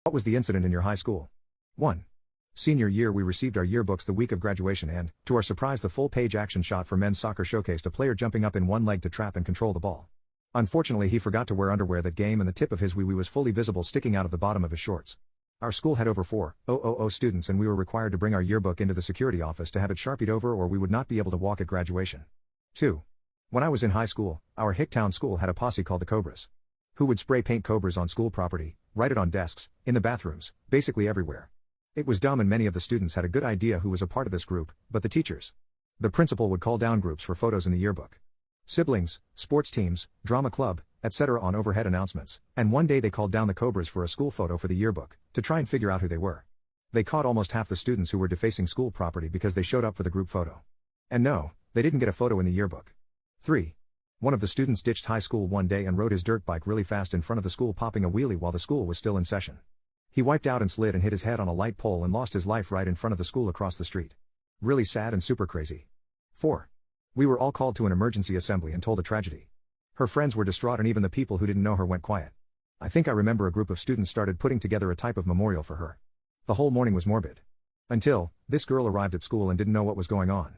What was the incident in your high school? 1. Senior year, we received our yearbooks the week of graduation and, to our surprise, the full-page action shot for men's soccer showcased a player jumping up in one leg to trap and control the ball. Unfortunately, he forgot to wear underwear that game and the tip of his wee-wee was fully visible sticking out of the bottom of his shorts. Our school had over 4,000 students and we were required to bring our yearbook into the security office to have it sharpied over or we would not be able to walk at graduation. 2. When I was in high school, our Hicktown school had a posse called the Cobras. Who would spray paint cobras on school property, write it on desks, in the bathrooms, basically everywhere. It was dumb and many of the students had a good idea who was a part of this group, but the teachers. The principal would call down groups for photos in the yearbook. Siblings, sports teams, drama club, etc. on overhead announcements, and one day they called down the Cobras for a school photo for the yearbook, to try and figure out who they were. They caught almost half the students who were defacing school property because they showed up for the group photo. And no, they didn't get a photo in the yearbook. 3. One of the students ditched high school one day and rode his dirt bike really fast in front of the school popping a wheelie while the school was still in session. He wiped out and slid and hit his head on a light pole and lost his life right in front of the school across the street. Really sad and super crazy. 4. We were all called to an emergency assembly and told a tragedy. Her friends were distraught and even the people who didn't know her went quiet. I think I remember a group of students started putting together a type of memorial for her. The whole morning was morbid. Until, this girl arrived at school and didn't know what was going on.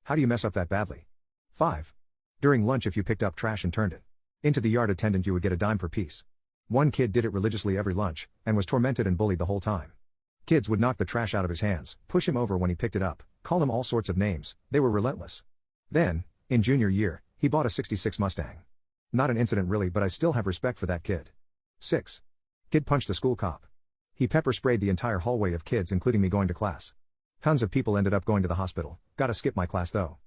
How do you mess up that badly? 5. During lunch, if you picked up trash and turned it into the yard attendant, you would get a dime per piece. One kid did it religiously every lunch, and was tormented and bullied the whole time. Kids would knock the trash out of his hands, push him over when he picked it up, call him all sorts of names, they were relentless. Then, in junior year, he bought a '66 Mustang. Not an incident really, but I still have respect for that kid. 6. Kid punched a school cop. He pepper sprayed the entire hallway of kids including me going to class. Tons of people ended up going to the hospital, gotta skip my class though.